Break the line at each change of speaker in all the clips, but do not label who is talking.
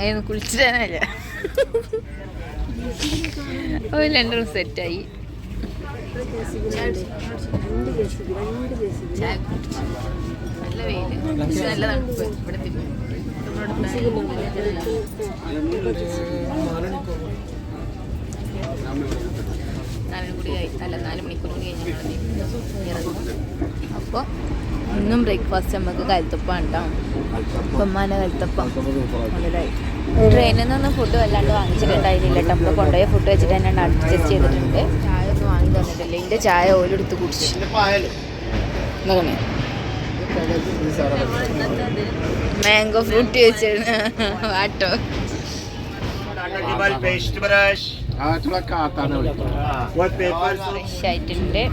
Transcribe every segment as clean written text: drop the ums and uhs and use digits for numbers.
അങ്ങനെ കുളിച്ചിട്ടാനല്ല ഒരു രണ്ടും സെറ്റായി. നല്ല വെയില്, നല്ല തണുപ്പ്. ഇവിടെ 4 മണിക്കൂർ കൂടി ഇറങ്ങും. അപ്പോൾ ഇന്നും ബ്രേക്ക്ഫാസ്റ്റ് നമുക്ക് കൽത്തപ്പാണ് കേട്ടോ. ഉമ്മാൻ്റെ കൽത്തപ്പം മുതലായി. ട്രെയിനിൽ നിന്നൊന്നും ഫുഡ് വല്ലാണ്ട് വാങ്ങിച്ചിട്ടുണ്ടായിരുന്നില്ല കേട്ടോ. നമ്മൾ കൊണ്ടുപോയ ഫുഡ് വെച്ചിട്ട് തന്നെ അഡ്ജസ്റ്റ് ചെയ്തിട്ടുണ്ട്. ചായ ഒന്നും വാങ്ങി തന്നിട്ടില്ല. ഇതിൻ്റെ ചായ ഓലെടുത്ത് കുടിച്ചു. നോക്കണേ, മാംഗോ ഫ്രൂട്ട് വെച്ചിരുന്നു ആട്ടോ. ഫ്രഷ് ആയിട്ടുണ്ട്.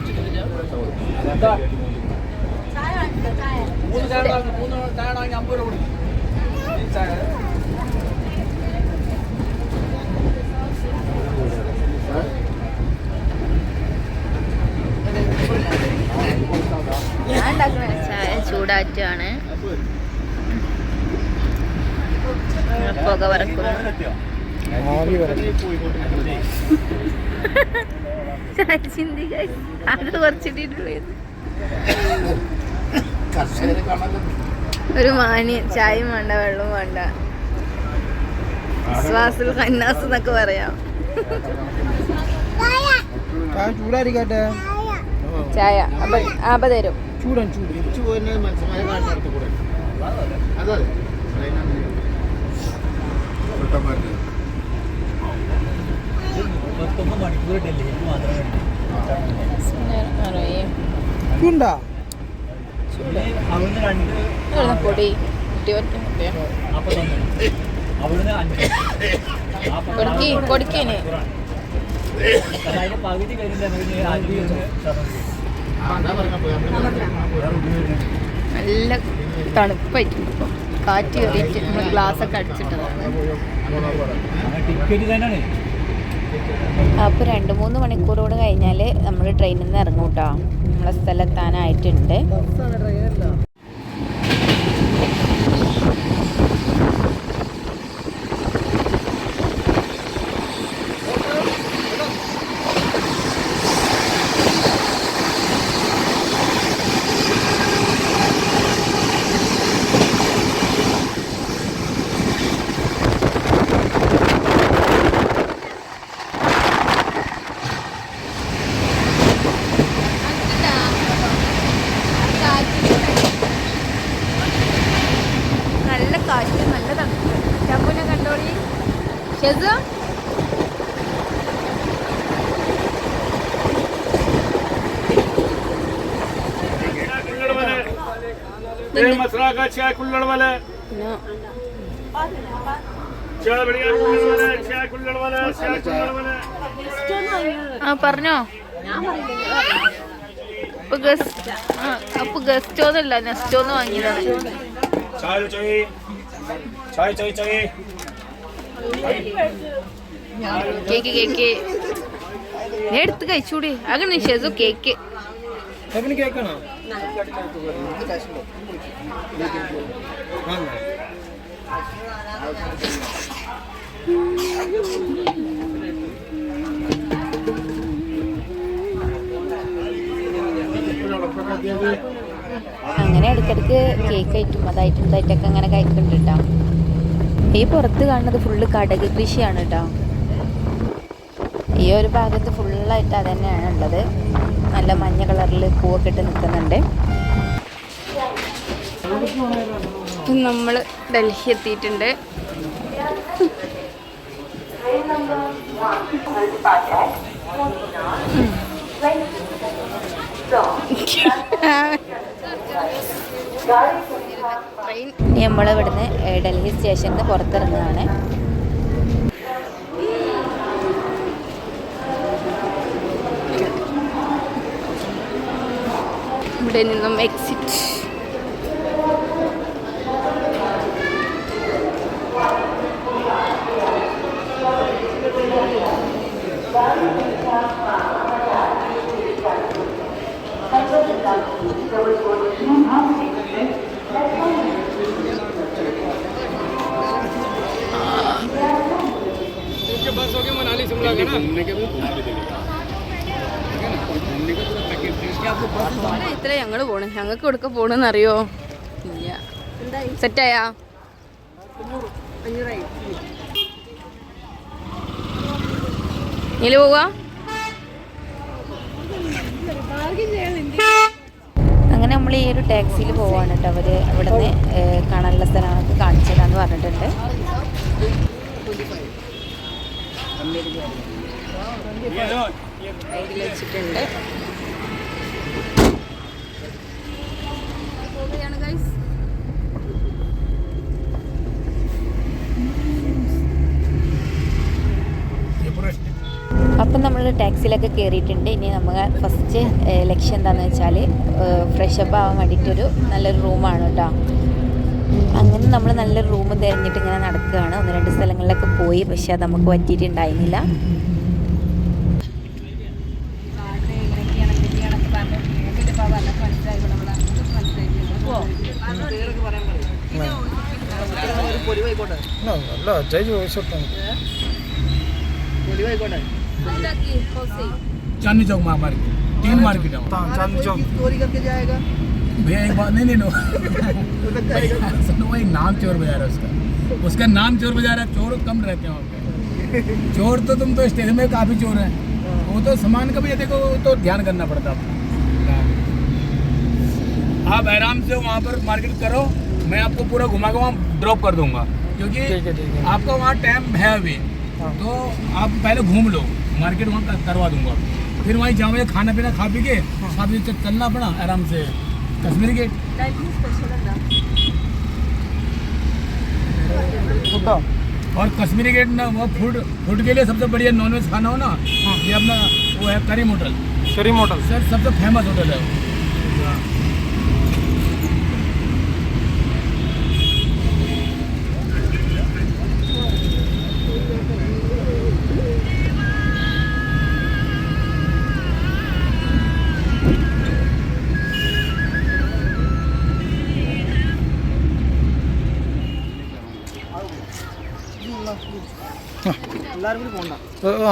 ഞാൻ ഉണ്ടാക്കുന്ന ചായ ചൂടാറ്റാണ്. പുക വറക്കുന്നു. അത് കുറച്ചിട്ടുള്ളൂ. ഒരു മാന്യ ചായയും വേണ്ട, വെള്ളവും വേണ്ട. വിശ്വാസിൽ കന്നാസ് എന്നൊക്കെ പറയാം.
ചൂടായിരിക്കട്ടെ.
ചായ അപ്പ തരും. പൊടി കൊടുക്കേനെ. നല്ല തണുപ്പായിട്ടുണ്ട്. ഇപ്പം കാറ്റ് കയറിയിട്ട് നമ്മൾ ഗ്ലാസ്സൊക്കെ അടിച്ചിട്ടതാണ്. അപ്പോൾ 2-3 മണിക്കൂറോട് കഴിഞ്ഞാൽ നമ്മൾ ട്രെയിനിൽ നിന്ന് ഇറങ്ങും കേട്ടോ. നമ്മളെ സ്ഥലത്താനായിട്ടുണ്ട്.
मसरा का चाय कुल्लड़ वाला चाय बढ़िया कुल्लड़ वाला चाय कुल्लड़ वाला चाय कुल्लड़ वाला
പറഞ്ഞോ. അപ്പൊ ഗസ്റ്റ് ഒന്നല്ല, നെസ്റ്റ് ഒന്ന് വാങ്ങിയതാണ്.
चाय चाहिए चाय चाहिए चाहिए
കേക്ക് കേക്ക് എടുത്ത് കഴിച്ചൂടി. അങ്ങനെ ഷെസു കേക്ക്
കേൾക്കണോ?
അങ്ങനെ ഇടയ്ക്കിടയ്ക്ക് കേക്ക് ഐറ്റും അതായിട്ടും ഇതായിട്ടൊക്കെ അങ്ങനെ കഴിക്കുന്നുണ്ട് കേട്ടോ. ഈ പുറത്ത് കാണുന്നത് ഫുള്ള് കടക് കൃഷിയാണ് കേട്ടോ. ഈ ഒരു ഭാഗത്ത് ഫുള്ളായിട്ട് അത് തന്നെയാണ് ഉള്ളത്. നല്ല മഞ്ഞ കളറിൽ പൂവൊക്കെ ഇട്ട് നിൽക്കുന്നുണ്ട്. നമ്മൾ ഡൽഹി എത്തിയിട്ടുണ്ട്. നമ്മൾ ഇവിടുന്ന് ഡൽഹി സ്റ്റേഷനിൽ നിന്ന് പുറത്തിറങ്ങുകയാണ്. ഇവിടെ നിന്നും എക്സിറ്റ്. ഇത്ര ഞങ്ങൾ പോണ്. ഞങ്ങൾക്ക് കൊടുക്ക പോണെന്ന് അറിയോ? ഇല്ല. സെറ്റായാ? നീല് പോവാ? അങ്ങനെ നമ്മൾ ഈ ഒരു ടാക്സിയിൽ പോവാണ് കേട്ടോ. അവർ ഇവിടെ നിന്ന് കാണാനുള്ള സ്ഥലങ്ങളൊക്കെ കാണിച്ചു തരാമെന്ന് പറഞ്ഞിട്ടുണ്ട്. ഐഡിൽ വെച്ചിട്ടുണ്ട്. പോവുകയാണ് ഗൈസ്. അപ്പം നമ്മൾ ടാക്സിയിലൊക്കെ കയറിയിട്ടുണ്ട്. ഇനി നമ്മൾ ഫസ്റ്റ് ലക്ഷ്യം എന്താണെന്ന് വെച്ചാൽ ഫ്രഷപ്പ് ആവാൻ വേണ്ടിയിട്ടൊരു നല്ലൊരു റൂമാണ് കേട്ടോ. അങ്ങനെ നമ്മൾ നല്ലൊരു റൂം തിരഞ്ഞിട്ട് ഇങ്ങനെ നടക്കുകയാണ്. 1-2 സ്ഥലങ്ങളിലൊക്കെ പോയി, പക്ഷെ അത് നമുക്ക് പറ്റിയിട്ടുണ്ടായിരുന്നില്ല.
चांदनी चौक मार्केट 3 मार्केट है
चांदनी चौक चोरी करके जाएगा
भैया। एक बात नहीं सुनो, एक नाम चोर बाजार है उसका नाम चोर बाजार है। चोर कम रहते हैं वहाँ पे। चोर तो तुम तो स्टेशन में काफ़ी चोर हैं, वो तो सामान का भी देखो तो ध्यान करना पड़ता है। आप आराम से वहाँ पर मार्केट करो, मैं आपको पूरा घुमा के वहाँ ड्रॉप कर दूँगा, क्योंकि आपका वहाँ टाइम है अभी। तो आप पहले घूम लो, मार्केट वहाँ करवा दूँगा, फिर वहीं जाओगे खाना पीना खा पी के आप चलना पड़ा आराम से कश्मीरी गेट। और कश्मीरी गेट ना वो फूड के लिए सबसे बढ़िया नॉनवेज खाना हो ना, ये अपना वो है करीम होटल। सर सबसे फेमस होटल है।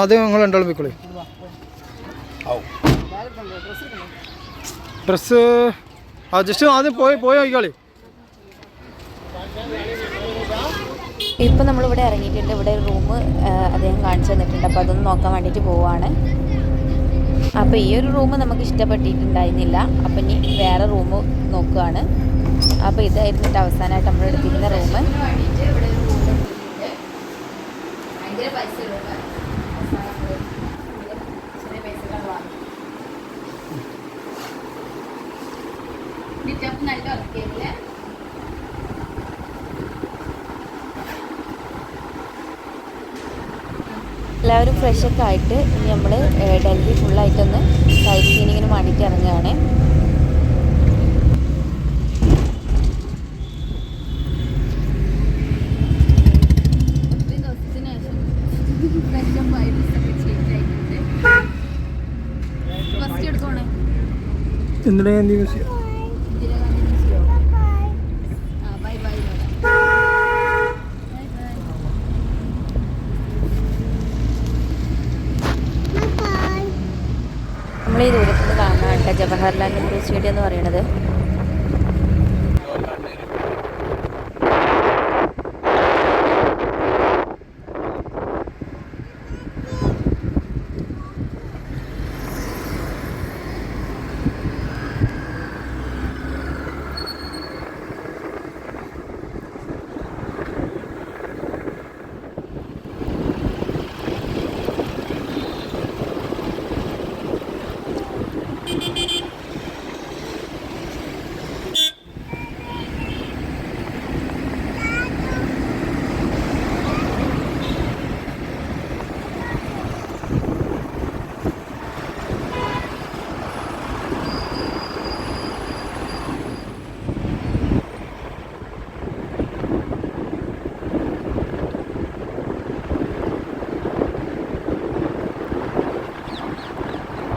അത് നിങ്ങൾ രണ്ടാളും പോയിക്കോളി. ഡ്രസ്സ് ജസ്റ്റ് ആദ്യം പോയി നോക്കിക്കളി.
ഇപ്പം നമ്മളിവിടെ ഇറങ്ങിയിട്ടുണ്ട്. ഇവിടെ ഒരു റൂം അദ്ദേഹം കാണിച്ചു തന്നിട്ടുണ്ട്. അപ്പോൾ അതൊന്ന് നോക്കാൻ വേണ്ടിയിട്ട് പോവുകയാണ്. അപ്പോൾ ഈ ഒരു റൂം നമുക്ക് ഇഷ്ടപ്പെട്ടിട്ടുണ്ടായിരുന്നില്ല. അപ്പം ഇനി വേറെ റൂം നോക്കുകയാണ്. അപ്പോൾ ഇതായിരുന്നിട്ട് അവസാനമായിട്ട് നമ്മൾ എടുത്തിരുന്ന റൂം. ഭയങ്കര പൈസ നല്ല ഉറക്കിയല്ലേ. എല്ലാവരും ഫ്രഷൊക്കെ ആയിട്ട് ഇനി നമ്മൾ ഡൽഹി ഫുള്ളായിട്ടൊന്ന് സൈറ്റ് സീനിങ്ങിന് വേണ്ടിയിട്ട് ഇറങ്ങുകയാണ്. ഒത്തിരി ദിവസത്തിന് ശേഷം ഫ്രഷപ്പ് ആയിട്ട് ചേഞ്ച് ആയിട്ടുണ്ട്. ഫസ്റ്റ് എടുക്കണേ
ഇന്ദിരാഗാന്ധി മ്യൂസിയം.
Bye bye. നമ്മൾ ഈ ദൂരത്ത് നിന്ന് കാണാൻ ജവഹർലാൽ നെഹ്റു സ്റ്റേഡിയം എന്ന് പറയുന്നത്.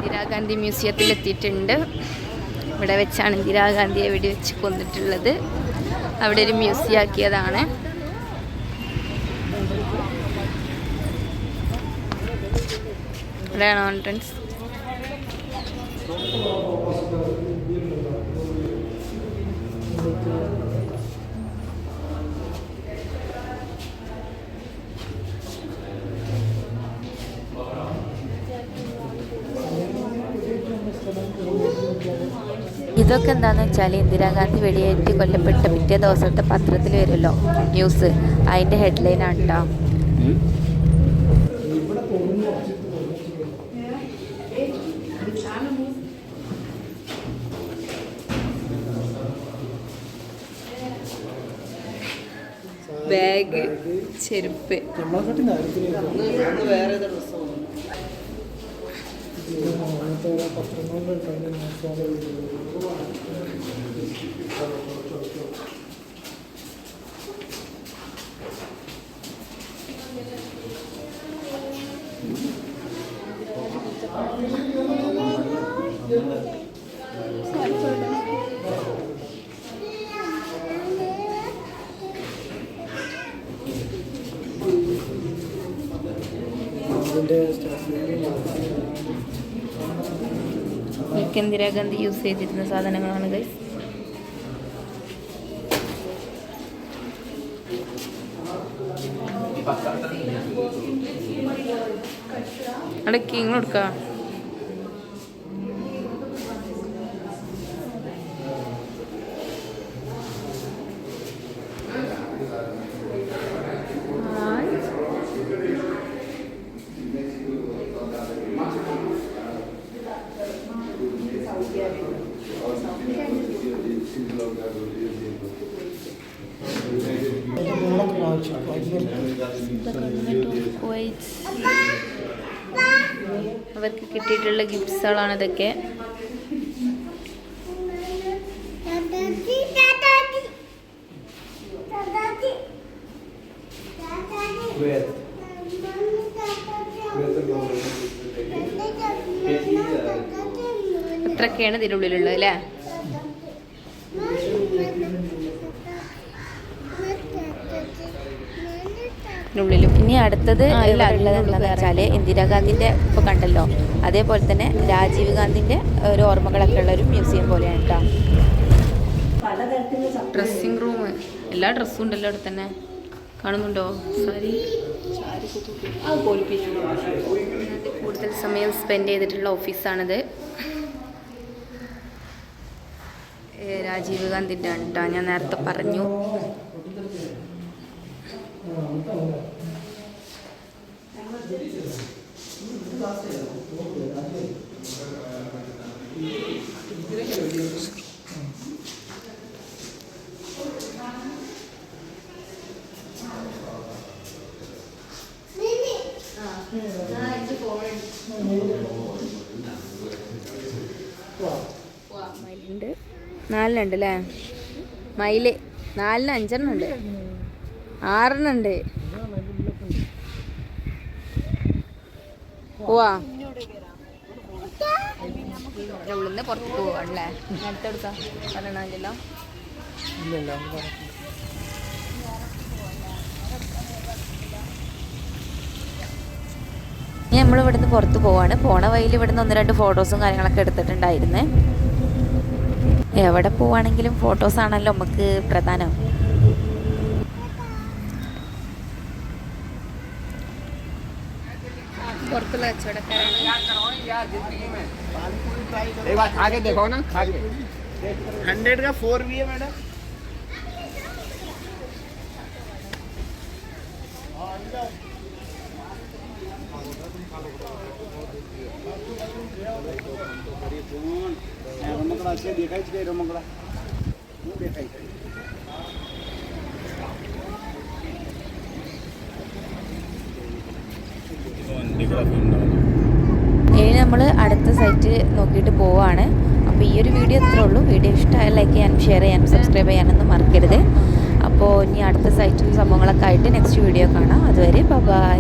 ഇന്ദിരാഗാന്ധി മ്യൂസിയത്തിൽ എത്തിയിട്ടുണ്ട്. ഇവിടെ വെച്ചാണ് ഇന്ദിരാഗാന്ധിയെ വെടിവെച്ച് കൊന്നിട്ടുള്ളത്. അവിടെ ഒരു മ്യൂസിയം ആക്കിയതാണ്. ഇവിടെയാണോ എൻട്രൻസ്? ഇതൊക്കെ എന്താണെന്ന് വെച്ചാൽ ഇന്ദിരാഗാന്ധി വെടിയേറ്റ് കൊല്ലപ്പെട്ട പിറ്റേ ദിവസത്തെ പത്രത്തിൽ വരുമല്ലോ ന്യൂസ്, അതിൻ്റെ ഹെഡ്ലൈനാണ് കേട്ടോ. ബാഗ്, ചെരുപ്പ്. ഇതൊക്കെ ഇന്ദിരാഗാന്ധി യൂസ് ചെയ്തിരുന്ന സാധനങ്ങളാണ് ഗൈസ്. അടക്കി ഇങ്ങോട്ട് കൊടുക്കാം. അവർക്ക് കിട്ടിയിട്ടുള്ള ഗിഫ്റ്റ്സുകളാണ് ഇതൊക്കെ. അത്രയൊക്കെയാണ് ഇതിൻ്റെ ഉള്ളിലുള്ളത് അല്ലേ? ഉള്ളിലും. ഇനി അടുത്തത് എന്താണെന്ന് വെച്ചാൽ ഇന്ദിരാഗാന്ധിൻ്റെ ഇപ്പോൾ കണ്ടല്ലോ, അതേപോലെ തന്നെ രാജീവ് ഗാന്ധിൻ്റെ ഒരു ഓർമ്മകളൊക്കെ ഉള്ള ഒരു മ്യൂസിയം പോലെയാണ് കേട്ടോ. ഡ്രസ്സിങ് റൂം, എല്ലാ ഡ്രസ്സും ഉണ്ടല്ലോ അവിടെ തന്നെ, കാണുന്നുണ്ടോ? സാരി കൂടുതൽ സമയം സ്പെൻഡ് ചെയ്തിട്ടുള്ള ഓഫീസാണിത്. രാജീവ് ഗാന്ധിൻ്റെ ആണ് കേട്ടോ, ഞാൻ നേരത്തെ പറഞ്ഞു. മയിലുണ്ട്, 4 അല്ലേ? മയില് 4 5 ഉണ്ട്, 6 ഉണ്ട്. പോവാ ഉള്ളിന്ന് പുറത്ത് പോവാണല്ലേ? അടുത്തെടുക്കാം പറയണല്ലോ. നമ്മളിവിടുന്ന് പുറത്ത് പോവാണ്. പോണ വഴിയിൽ ഇവിടുന്ന് 1-2 ഫോട്ടോസും കാര്യങ്ങളൊക്കെ എടുത്തിട്ടുണ്ടായിരുന്നേ. എവിടെ പോവാണെങ്കിലും ഫോട്ടോസാണല്ലോ നമുക്ക് പ്രധാനം. പുറത്തുള്ള കച്ചവടക്കാരാണ്.
आगे देखो ना, आगे 100 का 4 भी है मैडम. रमकड़ा अच्छे देखाई छे, रमकड़ा नहीं देखाई.
ഇനി നമ്മൾ അടുത്ത സൈറ്റ് നോക്കിയിട്ട് പോവാണ്. അപ്പോൾ ഈ ഒരു വീഡിയോ ഇത്രേ ഉള്ളൂ. വീഡിയോ ഇഷ്ടമായ ലൈക്ക് ചെയ്യാനും ഷെയർ ചെയ്യാനും സബ്സ്ക്രൈബ് ചെയ്യാനൊന്നും മറക്കരുത്. അപ്പോൾ ഇനി അടുത്ത സൈറ്റും സംഭവങ്ങളൊക്കെ ആയിട്ട് നെക്സ്റ്റ് വീഡിയോ കാണാം. അതുവരെ ബൈ.